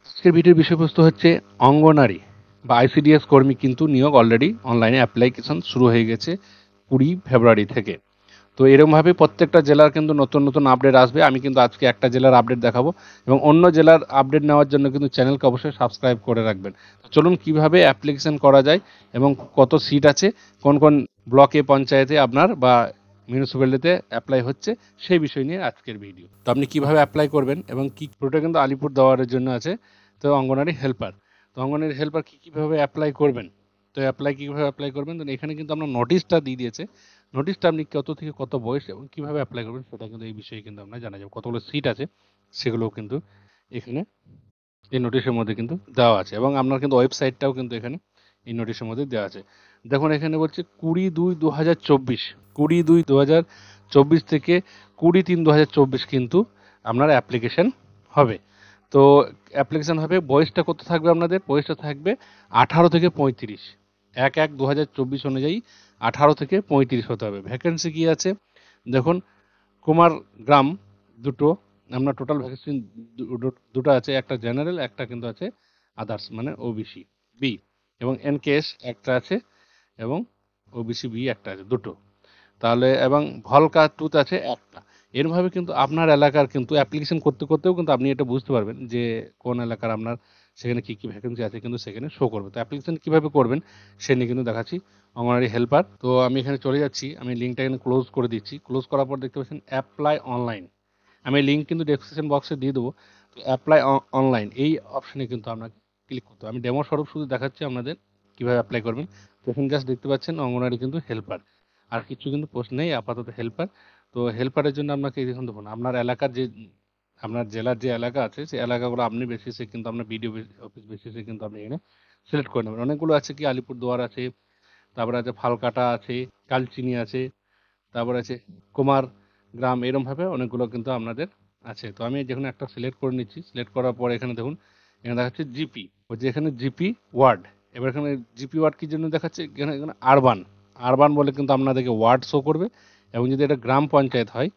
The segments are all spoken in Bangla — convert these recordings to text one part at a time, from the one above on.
আজকের ভিডিওর বিষয়বস্তু হচ্ছে অঙ্গনারী বা আইসিডিএস কর্মী কিন্তু নিয়োগ অলরেডি অনলাইনে অ্যাপ্লিকেশন শুরু হয়ে গেছে 20 ফেব্রুয়ারি থেকে। তো এরকমভাবে প্রত্যেকটা জেলার কিন্তু নতুন নতুন আপডেট আসবে। আমি কিন্তু আজকে একটা জেলার আপডেট দেখাবো এবং অন্য জেলার আপডেট নেওয়ার জন্য কিন্তু চ্যানেলকে অবশ্যই সাবস্ক্রাইব করে রাখবেন। চলুন কিভাবে অ্যাপ্লিকেশন করা যায় এবং কত সিট আছে, কোন কোন ব্লকে পঞ্চায়েতে আপনার বা মিউনিসিপ্যালিটিতে অ্যাপ্লাই হচ্ছে সেই বিষয় নিয়ে আজকের ভিডিও। তো আপনি কিভাবে অ্যাপ্লাই করবেন এবং কি পুরোটা কিন্তু আলিপুর দেওয়ার জন্য আছে। তো অঙ্গনারী হেল্পার, তো অঙ্গনারী হেল্পার কীভাবে অ্যাপ্লাই করবেন, তো কীভাবে অ্যাপ্লাই করবেন, তো এখানে কিন্তু আপনার নোটিশটা দিয়ে দিয়েছে। নোটিশটা আপনি কত থেকে কত বয়স এবং কীভাবে অ্যাপ্লাই করবেন সেটা কিন্তু এই বিষয়ে কিন্তু আমরা জানা যাবে। কতগুলো সিট আছে সেগুলোও কিন্তু এখানে এই নোটিশের মধ্যে কিন্তু দেওয়া আছে এবং আপনার কিন্তু ওয়েবসাইটটাও কিন্তু এখানে এই নোটিশের মধ্যে দেওয়া আছে। দেখুন এখানে বলছে 20-2-2024, 20-2-2024 থেকে 20-3-2024 কিন্তু আপনার অ্যাপ্লিকেশন হবে। তো অ্যাপ্লিকেশন হবে, বয়সটা কত থাকবে আপনাদের, বয়সটা থাকবে 18 থেকে 35, 1/1/2024 অনুযায়ী 18 থেকে 35 হতে হবে। ভ্যাকেন্সি কি আছে দেখুন, কুমার গ্রাম দুটো, আপনার টোটাল ভ্যাকেন্সি দুটো আছে, একটা জেনারেল, একটা কিন্তু আছে আদার্স মানে ওবিসি বি, এবং এনকেএস একটা আছে এবং ওবিসি বি একটা আছে, দুটো। তাহলে এবং ভলকা টুথ আছে একটা। এরভাবে কিন্তু আপনার এলাকার কিন্তু অ্যাপ্লিকেশন করতে করতেও কিন্তু আপনি এটা বুঝতে পারবেন যে কোন এলাকার আপনার সেখানে কী কী ভ্যাকেন্সি আছে কিন্তু সেখানে শো করবে। তো অ্যাপ্লিকেশন কীভাবে করবেন সে নিয়ে কিন্তু দেখাচ্ছি অঙ্গনওয়াড়ি হেল্পার। তো আমি এখানে চলে যাচ্ছি, আমি লিঙ্কটা এখানে ক্লোজ করে দিচ্ছি। ক্লোজ করার পর দেখতে পাচ্ছেন অ্যাপ্লাই অনলাইন, আমি লিঙ্ক কিন্তু ডেসক্রিপশন বক্সে দিয়ে দেবো। তো অ্যাপ্লাই অনলাইন এই অপশনে কিন্তু আপনাকে ক্লিক করতে হবে। আমি ডেমো স্বরূপ শুধু দেখাচ্ছি আপনাদের কীভাবে অ্যাপ্লাই করবেন। তো এখানে জাস্ট দেখতে পাচ্ছেন অঙ্গনওয়াড়ি কিন্তু হেল্পার, আর কিছু কিন্তু পোস্ট নেই আপাতত, হেল্পার। তো হেল্পারের জন্য আপনাকে এই দেখুন, আপনার এলাকার যে আপনার জেলার যে এলাকা আছে সেই এলাকাগুলো আপনি বেসিসে কিন্তু আপনার বিডিও অফিস বেসিসে কিন্তু আপনি এখানে সিলেক্ট করে নেবেন। অনেকগুলো আছে, কি আলিপুরদুয়ার আছে, তারপরে আছে ফালকাটা আছে, কালচিনি আছে, তারপর আছে কুমার গ্রাম, এরমভাবে অনেকগুলো কিন্তু আপনাদের আছে। তো আমি যেখানে একটা সিলেক্ট করে নিচ্ছি, সিলেক্ট করার পর এখানে দেখুন এখানে দেখাচ্ছে জিপি, ওই যে এখানে জিপি ওয়ার্ড। এবার এখানে জিপি ওয়ার্ড কি জন্য দেখাচ্ছে, এখানে এখানে আরবান, আরবান বলে কিন্তু আপনাদেরকে ওয়ার্ড শো করবে, এবং যদি এটা গ্রাম পঞ্চায়েত হয়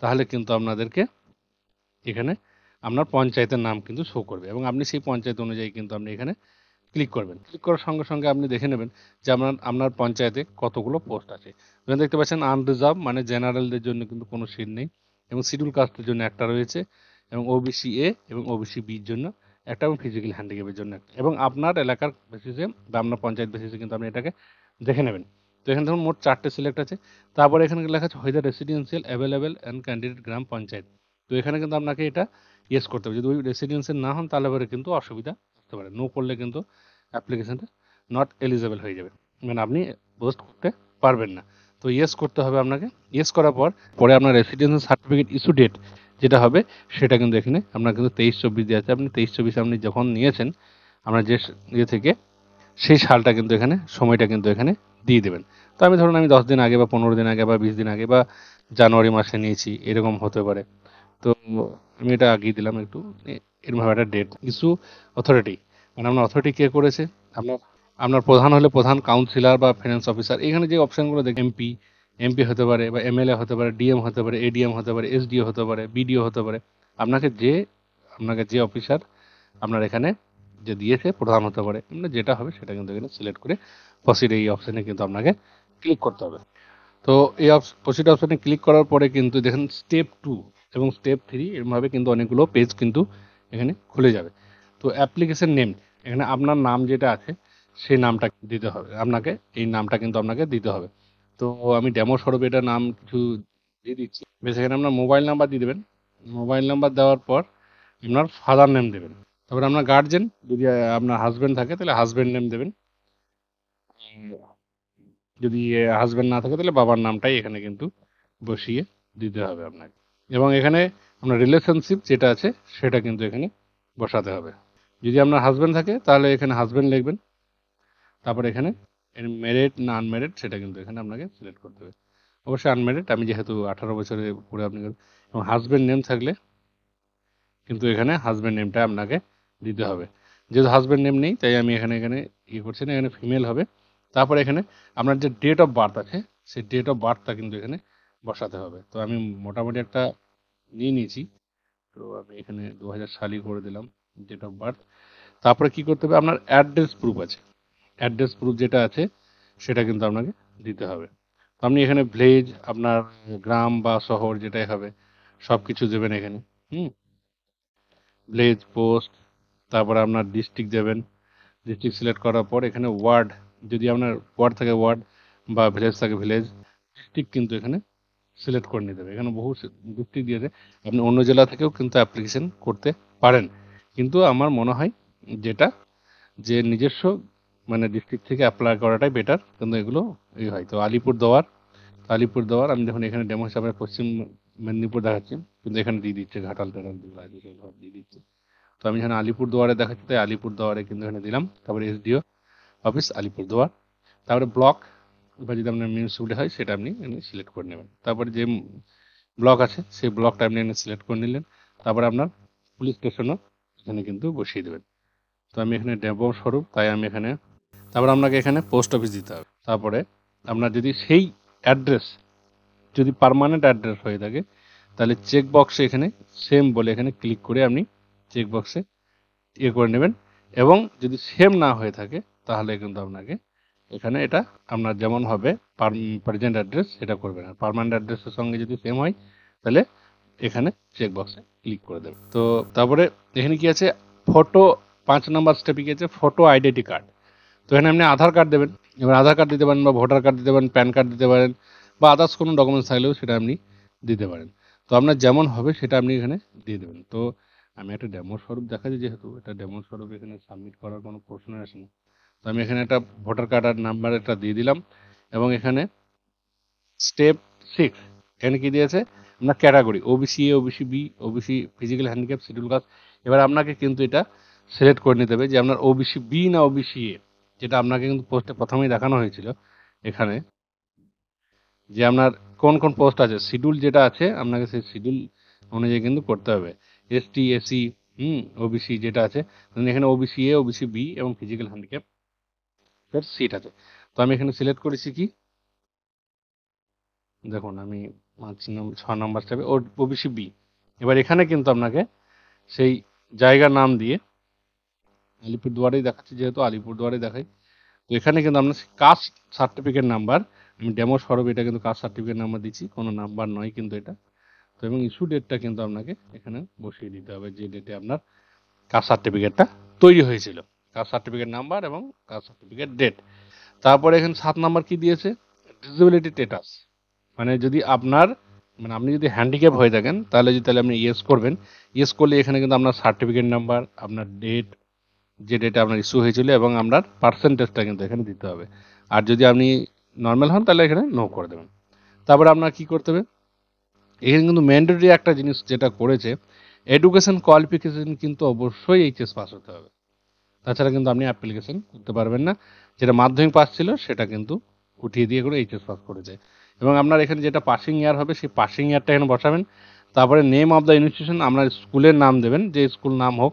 তাহলে কিন্তু আপনাদেরকে এখানে আপনার পঞ্চায়েতের নাম কিন্তু শো করবে, এবং আপনি সেই পঞ্চায়েত অনুযায়ী কিন্তু আপনি এখানে ক্লিক করবেন। ক্লিক করার সঙ্গে সঙ্গে আপনি দেখে নেবেন যে আপনার পঞ্চায়েতে কতগুলো পোস্ট আছে। এখানে দেখতে পাচ্ছেন আনরিজার্ভ মানে জেনারেলদের জন্য কিন্তু কোনো সিট নেই, এবং শিডিউল কাস্টের জন্য একটা রয়েছে, এবং ওবিসি এ এবং ওবিসি বির জন্য একটা, এবং ফিজিক্যাল হ্যান্ডিক্যাপের জন্য একটা, এবং আপনার এলাকার বেসিসে বা আপনার পঞ্চায়েত বেসিসে কিন্তু আপনি এটাকে দেখে নেবেন। তো এখানে ধরুন মোট 4টে সিলেক্ট আছে। তারপরে এখানে লেখা আছে whether residential available and candidate gram panchayat. তো এখানে কিন্তু আপনাকে এটা ইয়েস করতে হবে। যদি ওই রেসিডেন্সিয়াল না হন তাহলে পরে কিন্তু অসুবিধা হতে পারে। নো করলে কিন্তু অ্যাপ্লিকেশনটা নট এলিজেবল হয়ে যাবে, মানে আপনি পোস্ট করতে পারবেন না। তো ইয়েস করতে হবে আপনাকে। ইয়েস করার পর পরে আপনার রেসিডেন্সিয়াল সার্টিফিকেট ইস্যু ডেট যেটা হবে সেটা কিন্তু এখানে আপনার কিন্তু 23-24 দিয়ে আছে। আপনি 23-24 আপনি যখন নিয়েছেন আপনার যে ইয়ে থেকে, সেই সালটা কিন্তু এখানে, সময়টা কিন্তু এখানে দিয়ে দেবেন। তো আমি ধরুন আমি 10 দিন আগে বা 15 দিন আগে বা 20 দিন আগে বা জানুয়ারি মাসে নিয়েছি, এরকম হতে পারে। তো আমি এটা আগিয়ে দিলাম একটু, এরকমভাবে একটা ডেট। ইস্যু অথরিটি মানে আপনার অথরিটি কে করেছে, আপনার আপনার প্রধান হলে প্রধান, কাউন্সিলর বা ফাইন্যান্স অফিসার। এখানে যে অপশানগুলো দেখেন এমপি, এমপি হতে পারে, বা এমএলএ হতে পারে, ডিএম হতে পারে, এডিএম হতে পারে, এসডিও হতে পারে, বিডিও হতে পারে। আপনাকে যে অফিসার আপনার এখানে যে দিয়েছে প্রধান হতে পারে, মানে যেটা হবে সেটা কিন্তু এখানে সিলেক্ট করে প্রসিড এই অপশানে কিন্তু আপনাকে ক্লিক করতে হবে। তো এই প্রসিড অপশানে ক্লিক করার পরে কিন্তু দেখেন স্টেপ 2 এবং স্টেপ 3 এরমভাবে কিন্তু অনেকগুলো পেজ কিন্তু এখানে খুলে যাবে। তো অ্যাপ্লিকেশন নেম, এখানে আপনার নাম যেটা আছে সেই নামটা দিতে হবে আপনাকে, এই নামটা কিন্তু আপনাকে দিতে হবে। তো আমি ডেমো স্বরূপ এটা নাম কিছু দিয়ে দিচ্ছি। বেশ, এখানে আপনার মোবাইল নাম্বার দিয়ে দেবেন। মোবাইল নাম্বার দেওয়ার পর আপনার ফাদার নেম দেবেন। তারপরে আপনার গার্জেন, যদি আপনার হাজব্যান্ড থাকে তাহলে হাজব্যান্ড নেম দেবেন, যদি হাজব্যান্ড না থাকে তাহলে বাবার নামটাই এখানে কিন্তু বসিয়ে দিতে হবে আপনাকে, এবং এখানে আপনার রিলেশনশিপ যেটা আছে সেটা কিন্তু এখানে বসাতে হবে। যদি আপনার হাজব্যান্ড থাকে তাহলে এখানে হাজব্যান্ড লিখবেন। তারপর এখানে ম্যারিড না আনম্যারিড সেটা কিন্তু এখানে আপনাকে সিলেক্ট করতে হবে। অবশ্যই আনম্যারিড, আমি যেহেতু 18 বছরের উপরে আপনি, এবং হাজব্যান্ড নেম থাকলে কিন্তু এখানে হাজব্যান্ড নেমটা আপনাকে দিতে হবে। যেহেতু হাজব্যান্ড নেম নেই তাই আমি এখানে ইয়ে করছি না, এখানে ফিমেল হবে। তারপরে এখানে আপনার যে ডেট অফ বার্থ আছে সেই ডেট অফ বার্থটা কিন্তু এখানে বসাতে হবে। তো আমি মোটামুটি একটা নিয়ে নিয়েছি, তো আমি এখানে 2000 সালই করে দিলাম। Date of birth. তারপরে কি করতে হবে, আপনার অ্যাড্রেস প্রুফ আছে, অ্যাড্রেস প্রুফ যেটা আছে সেটা কিন্তু আপনাকে দিতে হবে। তো আপনি এখানে ভিলেজ, আপনার গ্রাম বা শহর যেটাই হবে সব কিছু দেবেন এখানে। হুম, ভিলেজ, পোস্ট, তারপরে আপনার ডিস্ট্রিক্ট দেবেন। ডিস্ট্রিক্ট সিলেক্ট করার পর এখানে ওয়ার্ড, যদি আপনার ওয়ার্ড থাকে ওয়ার্ড বা ভিলেজ থাকে ভিলেজ। ডিস্ট্রিক্ট কিন্তু এখানে সিলেক্ট করে নিতে হবে। এখানে বহু ডিস্ট্রিক্ট দিয়েছে, আপনি অন্য জেলা থেকেও কিন্তু অ্যাপ্লিকেশন করতে পারেন, কিন্তু আমার মনে হয় যেটা যে নিজস্ব মানে ডিস্ট্রিক্ট থেকে অ্যাপ্লাই করাটাই বেটার, কিন্তু এগুলো এই হয়। তো আলিপুরদুয়ার আমি যখন এখানে ডেমো হিসাবে পশ্চিম মেদিনীপুর দেখাচ্ছি, কিন্তু এখানে দিয়ে দিচ্ছে ঘাটাল টাটাল যেগুলো আছে সেগুলো সব দিয়ে দিচ্ছে। তো আমি এখানে আলিপুরদুয়ারে দেখাচ্ছি, তাই আলিপুরদুয়ারে কিন্তু এখানে দিলাম। তারপরে এসডিও অফিস আলিপুরদুয়ার, তারপরে ব্লক বা যদি আপনার মিউনিসিপ্যালিটি হয় সেটা আপনি এখানে সিলেক্ট করে নেবেন। তারপরে যে ব্লক আছে সেই ব্লকটা আপনি এখানে সিলেক্ট করে নিলেন। তারপরে আপনার পুলিশ স্টেশনও এখানে কিন্তু বসিয়ে দেবেন। তো আমি এখানে ডেমো স্বরূপ, তাই আমি এখানে, তারপর আপনাকে এখানে পোস্ট অফিস দিতে হবে। তারপরে আপনার যদি সেই অ্যাড্রেস যদি পার্মানেন্ট অ্যাড্রেস হয়ে থাকে, তাহলে চেক বক্সে এখানে সেম বলে এখানে ক্লিক করে আপনি চেক বক্সে ইয়ে করে নেবেন। এবং যদি সেম না হয়ে থাকে তাহলে কিন্তু আপনাকে এখানে এটা আপনার যেমন হবে প্রেজেন্ট অ্যাড্রেস সেটা করবেন, আর পার্মানেন্ট অ্যাড্রেসের সঙ্গে যদি সেম হয় তাহলে এখানে চেক বক্সে ক্লিক করে দেবেন। তো তারপরে এখানে কি আছে, ফটো 5 নম্বর স্টেপে কি আছে, ফটো আইডেন্টি কার্ড। তো এখানে আপনি আধার কার্ড দেবেন। এবার আধার কার্ড দিতে পারেন বা ভোটার কার্ড দিতে পারেন, প্যান কার্ড দিতে পারেন, বা আদার্স কোনো ডকুমেন্টস থাকলেও সেটা আপনি দিতে পারেন। তো আপনার যেমন হবে সেটা আপনি এখানে দিয়ে দেবেন। তো আমি একটা ডেমো স্বরূপ দেখাচ্ছি, যেহেতু এটা ডেমো স্বরূপ এখানে সাবমিট করার কোনো প্রশ্ন আসে না। তো আমি এখানে একটা ভোটার কার্ড আর নাম্বার একটা দিয়ে দিলাম। এবং এখানে স্টেপ 6 এখানে কি দিয়েছে, আপনার category OBC A, OBC B, OBC physical handicap, schedule caste. এবার আপনাকে কিন্তু এটা সিলেক্ট করে নিতে হবে যে আপনার ওবিসি বি না ওবিসি এ, যেটা আপনাকে কিন্তু পোস্টে প্রথমেই দেখানো হয়েছিল এখানে, যে আপনার কোন কোন পোস্ট আছে, শিডিউল যেটা আছে আপনাকে সেই শিডিউল অনুযায়ী কিন্তু করতে হবে। এসটি, এসসি, ওবিসি যেটা আছে, এখানে ওবিসি এ, ওবিসি বি এবং ফিজিক্যাল হ্যান্ডিক্যাপ এর সিট আছে। তো আমি এখানে সিলেক্ট করেছি কি, দেখুন আমি 6 নম্বর স্টেপে ওবিসি বি। এবার এখানে কিন্তু আপনাকে সেই জায়গার নাম দিয়ে, আলিপুরদুয়ারেই দেখাচ্ছি যেহেতু আলিপুরদুয়ারে দেখাই, তো এখানে কিন্তু আপনার কাস্ট সার্টিফিকেট নাম্বার, আমি ডেমো স্বরূপ এটা কিন্তু কাস্ট সার্টিফিকেট নাম্বার দিচ্ছি, কোনো নাম্বার নয় কিন্তু এটা। তো এবং ইস্যু ডেটটা কিন্তু আপনাকে এখানে বসিয়ে দিতে হবে, যে ডেটে আপনার কাস্ট সার্টিফিকেটটা তৈরি হয়েছিল, কাস্ট সার্টিফিকেট নাম্বার এবং কাস্ট সার্টিফিকেট ডেট। তারপরে এখানে 7 নম্বর কি দিয়েছে, ডিসেবিলিটি স্ট্যাটাস। মানে যদি আপনার মানে আপনি যদি হ্যান্ডিক্যাপ হয়ে থাকেন তাহলে আপনি ইয়েস করবেন। ইয়েস করলে এখানে কিন্তু আপনার সার্টিফিকেট নাম্বার, আপনার ডেট, যে ডেটে আপনার ইস্যু হয়েছিল এবং আপনার পার্সেন্টেজটা কিন্তু এখানে দিতে হবে। আর যদি আপনি নর্মাল হন তাহলে এখানে নো করে দেবেন। তারপরে আপনার কি করতে হবে, এখানে কিন্তু ম্যান্ডেটরি একটা জিনিস যেটা করেছে, এডুকেশন কোয়ালিফিকেশন কিন্তু অবশ্যই এইচএস পাস হতে হবে, তাছাড়া কিন্তু আপনি অ্যাপ্লিকেশন করতে পারবেন না। যেটা মাধ্যমিক পাস ছিল সেটা কিন্তু উঠিয়ে দিয়ে করে এইচএস পাস করেছে। এবং আপনার এখানে যেটা পাসিং ইয়ার হবে সেই পাসিং ইয়ারটা এখানে বসাবেন। তারপরে নেম অফ দ্য ইনস্টিটিউশন, আপনার স্কুলের নাম দেবেন, যে স্কুল নাম হোক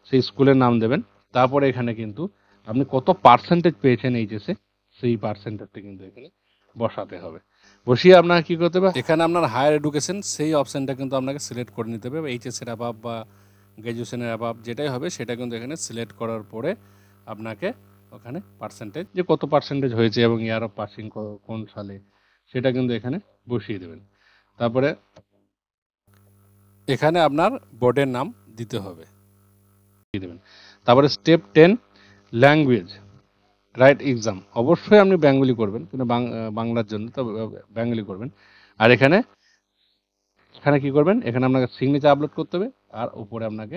সেই স্কুলের নাম দেবেন। তারপরে এখানে কিন্তু আপনি কত পার্সেন্টেজ পেয়েছেন এইচএসে সেই পার্সেন্টেজটা কিন্তু এখানে বসাতে হবে। বসিয়ে আপনাকে কী করতে হবে, এখানে আপনার হায়ার এডুকেশন সেই অপশানটা কিন্তু আপনাকে সিলেক্ট করে নিতে হবে। এইচএসের অ্যাবাভ বা গ্র্যাজুয়েশনের অ্যাবাভ যেটাই হবে সেটা কিন্তু এখানে সিলেক্ট করার পরে আপনাকে ওখানে পার্সেন্টেজ, যে কত পার্সেন্টেজ হয়েছে এবং ইয়ার অফ পাসিং কোন সালে, সেটা কিন্তু এখানে বসিয়ে দেবেন। তারপরে এখানে আপনার বোর্ডের নাম দিতে হবে, দিয়ে দেবেন। তারপরে স্টেপ 10 ল্যাঙ্গুয়েজ রাইট এক্সাম, অবশ্যই আপনি বেঙ্গলি করবেন, কিন্তু বাংলার জন্য তো বেঙ্গলি করবেন। আর এখানে এখানে কি করবেন, এখানে আপনাকে সিগনেচার আপলোড করতে হবে আর উপরে আপনাকে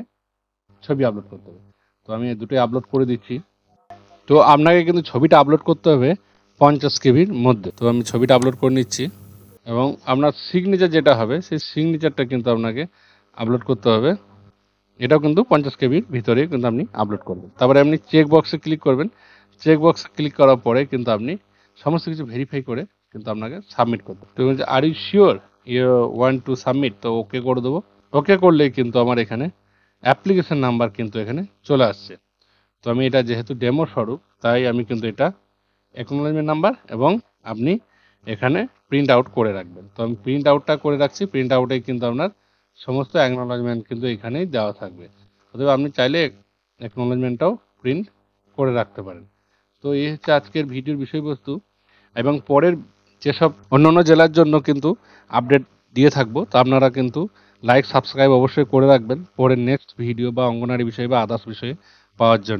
ছবি আপলোড করতে হবে। তো আমি দুটোই আপলোড করে দিচ্ছি। তো আপনাকে কিন্তু ছবিটা আপলোড করতে হবে 50 কেবির মধ্যে। তো আমি ছবিটা আপলোড করে নিচ্ছি এবং আপনার সিগনেচার যেটা হবে সেই সিগনেচারটা কিন্তু আপনাকে আপলোড করতে হবে, এটাও কিন্তু 50 কেবির ভিতরে কিন্তু আপনি আপলোড করবেন। তারপরে আপনি চেক বক্সে ক্লিক করবেন। চেক বক্সে ক্লিক করার পরে কিন্তু আপনি সমস্ত কিছু ভেরিফাই করে কিন্তু আপনাকে সাবমিট করতে হবে। তো বলছে are you sure you want to submit, তো ওকে করে দেবো। ওকে করলেই কিন্তু আমার এখানে অ্যাপ্লিকেশন নাম্বার কিন্তু এখানে চলে আসছে। তো আমি এটা যেহেতু ডেমো স্বরূপ তাই আমি কিন্তু এটা অ্যাকনোলেজমেন্ট নাম্বার এবং আপনি এখানে প্রিন্ট আউট করে রাখবেন। তো আমি প্রিন্ট আউটটা করে রাখছি। প্রিন্ট আউটে কিন্তু আপনার সমস্ত অ্যাকনোলেজমেন্ট কিন্তু এখানেই দেওয়া থাকবে। অতএব আপনি চাইলে অ্যাকনোলেজমেন্টটাও প্রিন্ট করে রাখতে পারেন। তো এই হচ্ছে আজকের ভিডিওর বিষয়বস্তু, এবং পরের যেসব অন্যান্য জেলার জন্য কিন্তু আপডেট দিয়ে থাকবো, তা আপনারা কিন্তু লাইক সাবস্ক্রাইব অবশ্যই করে রাখবেন পরের নেক্সট ভিডিও বা অঙ্গনারী বিষয়ে বা আদার্স বিষয়ে পাওয়ার জন্য।